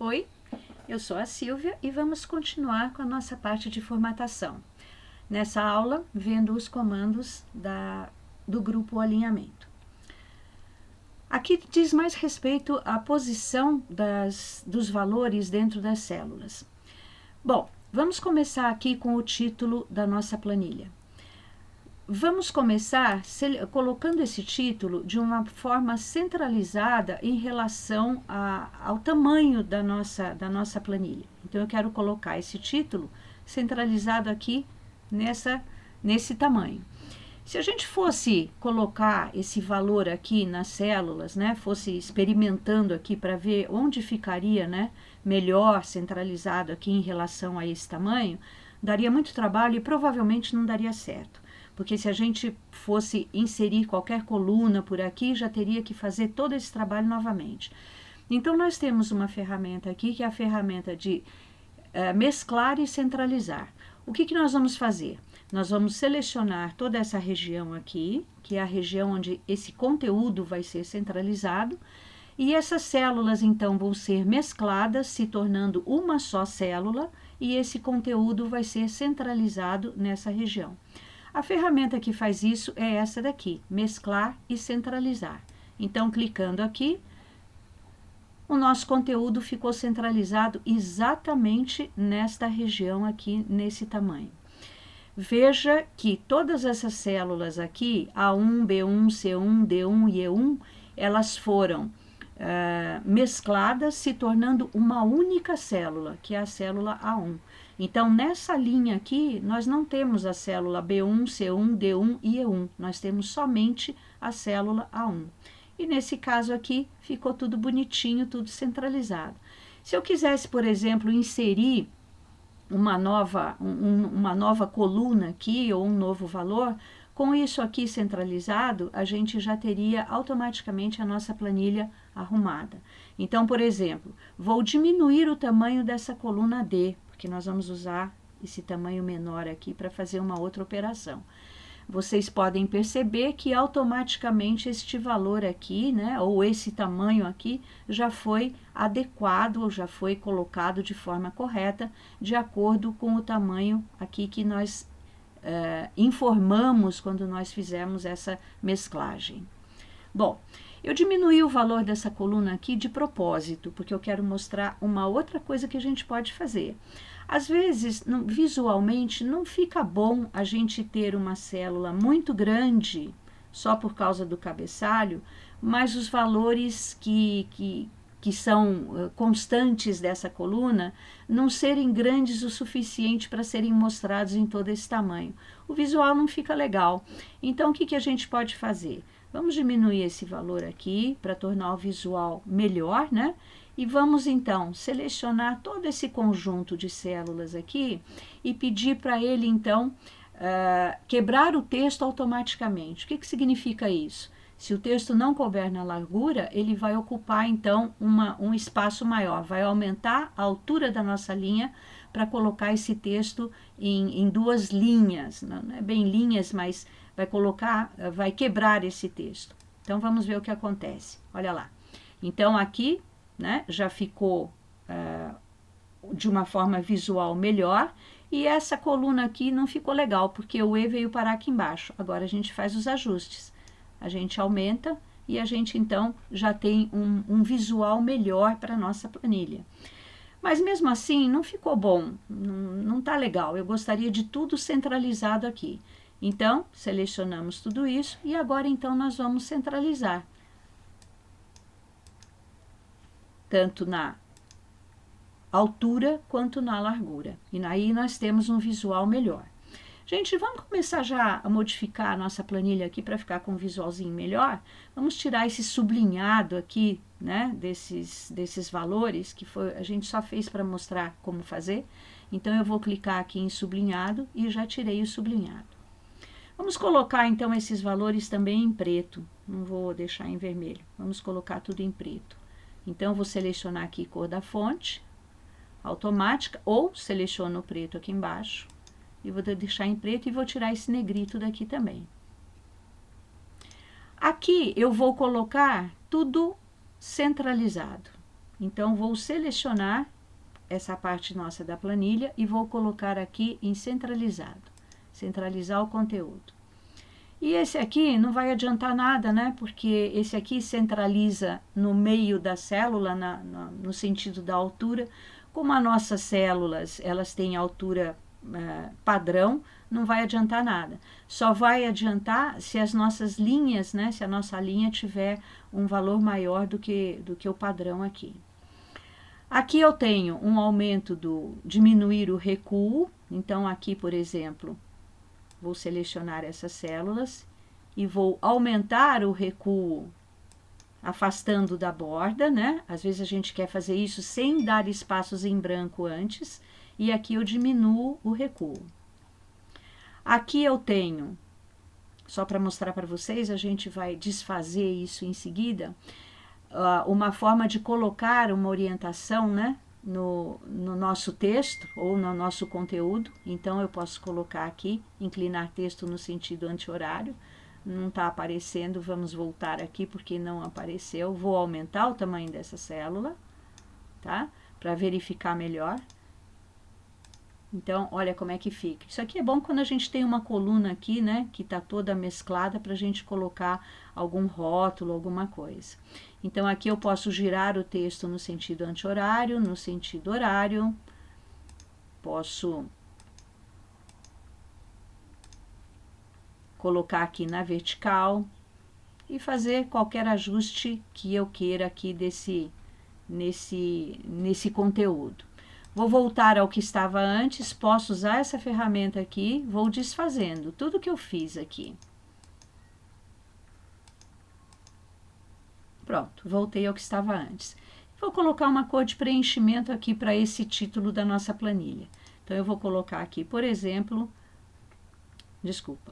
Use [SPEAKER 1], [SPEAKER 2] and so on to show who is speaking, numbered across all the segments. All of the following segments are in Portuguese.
[SPEAKER 1] Oi, eu sou a Silvia e vamos continuar com a nossa parte de formatação. Nessa aula, vendo os comandos do grupo alinhamento. Aqui diz mais respeito à posição dos valores dentro das células. Bom, vamos começar aqui com o título da nossa planilha. Vamos começar colocando esse título de uma forma centralizada em relação ao tamanho da nossa planilha. Então, eu quero colocar esse título centralizado aqui nesse tamanho. Se a gente fosse colocar esse valor aqui nas células, né, fosse experimentando aqui para ver onde ficaria, né, melhor centralizado aqui em relação a esse tamanho, daria muito trabalho e provavelmente não daria certo. Porque se a gente fosse inserir qualquer coluna por aqui, já teria que fazer todo esse trabalho novamente. Então, nós temos uma ferramenta aqui, que é a ferramenta de mesclar e centralizar. O que nós vamos fazer? Nós vamos selecionar toda essa região aqui, que é a região onde esse conteúdo vai ser centralizado, e essas células, então, vão ser mescladas, se tornando uma só célula, e esse conteúdo vai ser centralizado nessa região. A ferramenta que faz isso é essa daqui, mesclar e centralizar. Então, clicando aqui, o nosso conteúdo ficou centralizado exatamente nesta região aqui, nesse tamanho. Veja que todas essas células aqui, A1, B1, C1, D1 e E1, elas foram mescladas, se tornando uma única célula, que é a célula A1. Então, nessa linha aqui, nós não temos a célula B1, C1, D1 e E1, nós temos somente a célula A1. E nesse caso aqui, ficou tudo bonitinho, tudo centralizado. Se eu quisesse, por exemplo, inserir uma nova coluna aqui, ou um novo valor, com isso aqui centralizado, a gente já teria automaticamente a nossa planilha arrumada. Então, por exemplo, vou diminuir o tamanho dessa coluna D, porque nós vamos usar esse tamanho menor aqui para fazer uma outra operação. Vocês podem perceber que automaticamente este valor aqui, né, ou esse tamanho aqui, já foi adequado, ou já foi colocado de forma correta, de acordo com o tamanho aqui que nós informamos quando nós fizemos essa mesclagem. Bom, eu diminuí o valor dessa coluna aqui de propósito, porque eu quero mostrar uma outra coisa que a gente pode fazer. Às vezes, visualmente, não fica bom a gente ter uma célula muito grande, só por causa do cabeçalho, mas os valores que são constantes dessa coluna não serem grandes o suficiente para serem mostrados em todo esse tamanho. O visual não fica legal. Então, o que a gente pode fazer? Vamos diminuir esse valor aqui para tornar o visual melhor, né? E vamos, então, selecionar todo esse conjunto de células aqui e pedir para ele, então, quebrar o texto automaticamente. O que significa isso? Se o texto não couber na largura, ele vai ocupar, então, um espaço maior, vai aumentar a altura da nossa linha para colocar esse texto em duas linhas, não é bem linhas, mas vai quebrar esse texto. Então, vamos ver o que acontece. Olha lá. Então, aqui, né, já ficou de uma forma visual melhor, e essa coluna aqui não ficou legal, porque o E veio parar aqui embaixo. Agora, a gente faz os ajustes. A gente aumenta e a gente, então, já tem um visual melhor para a nossa planilha. Mas, mesmo assim, não ficou bom, não está legal. Eu gostaria de tudo centralizado aqui. Então, selecionamos tudo isso e agora, então, nós vamos centralizar. Tanto na altura quanto na largura. E aí nós temos um visual melhor. Gente, vamos começar já a modificar a nossa planilha aqui para ficar com um visualzinho melhor. Vamos tirar esse sublinhado aqui, né, desses valores, que a gente só fez para mostrar como fazer. Então, eu vou clicar aqui em sublinhado e já tirei o sublinhado. Vamos colocar, então, esses valores também em preto. Não vou deixar em vermelho. Vamos colocar tudo em preto. Então, eu vou selecionar aqui cor da fonte, automática, ou seleciono o preto aqui embaixo. E vou deixar em preto e vou tirar esse negrito daqui também. Aqui eu vou colocar tudo centralizado. Então, vou selecionar essa parte nossa da planilha e vou colocar aqui em centralizado, centralizar o conteúdo. E esse aqui não vai adiantar nada, né? Porque esse aqui centraliza no meio da célula, no sentido da altura. Como as nossas células, elas têm altura padrão, não vai adiantar nada. Só vai adiantar se as nossas linhas, né? Se a nossa linha tiver um valor maior do que o padrão aqui. Aqui eu tenho um aumento diminuir o recuo. Então, aqui, por exemplo, vou selecionar essas células e vou aumentar o recuo afastando da borda, né? Às vezes a gente quer fazer isso sem dar espaços em branco antes, e aqui eu diminuo o recuo. Aqui eu tenho, só para mostrar para vocês, a gente vai desfazer isso em seguida, uma forma de colocar uma orientação, né? No nosso texto ou no nosso conteúdo. Então, eu posso colocar aqui, inclinar texto no sentido anti-horário. Não está aparecendo, vamos voltar aqui porque não apareceu. Vou aumentar o tamanho dessa célula, tá? Para verificar melhor. Então, olha como é que fica. Isso aqui é bom quando a gente tem uma coluna aqui, né? Que está toda mesclada para a gente colocar algum rótulo, alguma coisa. Então, aqui eu posso girar o texto no sentido anti-horário, no sentido horário. Posso colocar aqui na vertical e fazer qualquer ajuste que eu queira aqui nesse conteúdo. Vou voltar ao que estava antes, posso usar essa ferramenta aqui, vou desfazendo tudo que eu fiz aqui. Pronto, voltei ao que estava antes. Vou colocar uma cor de preenchimento aqui para esse título da nossa planilha. Então, eu vou colocar aqui, por exemplo,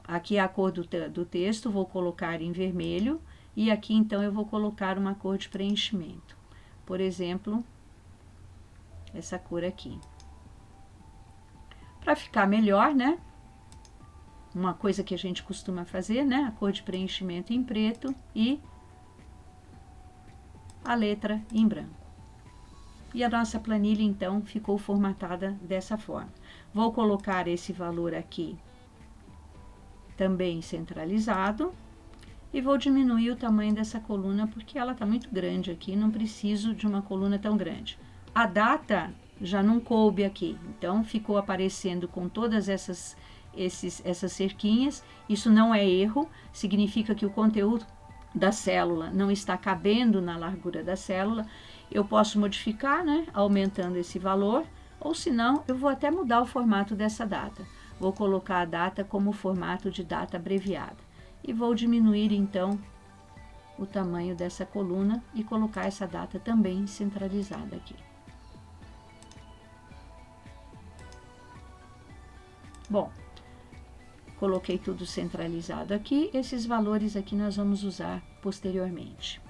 [SPEAKER 1] aqui é a cor do texto, vou colocar em vermelho, e aqui, então, eu vou colocar uma cor de preenchimento. Por exemplo, essa cor aqui. Para ficar melhor, né? Uma coisa que a gente costuma fazer, né? A cor de preenchimento em preto e a letra em branco. E a nossa planilha, então, ficou formatada dessa forma. Vou colocar esse valor aqui também centralizado e vou diminuir o tamanho dessa coluna porque ela está muito grande aqui, não preciso de uma coluna tão grande. A data já não coube aqui, então ficou aparecendo com todas essas cerquinhas. Isso não é erro, significa que o conteúdo da célula não está cabendo na largura da célula. Eu posso modificar, né, aumentando esse valor, ou se não, eu vou até mudar o formato dessa data. Vou colocar a data como formato de data abreviada. E vou diminuir, então, o tamanho dessa coluna e colocar essa data também centralizada aqui. Bom, coloquei tudo centralizado aqui. Esses valores aqui nós vamos usar posteriormente.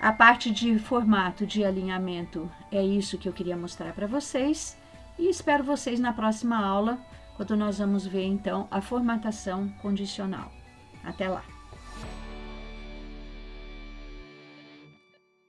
[SPEAKER 1] A parte de formato de alinhamento é isso que eu queria mostrar para vocês. E espero vocês na próxima aula, quando nós vamos ver, então, a formatação condicional. Até lá!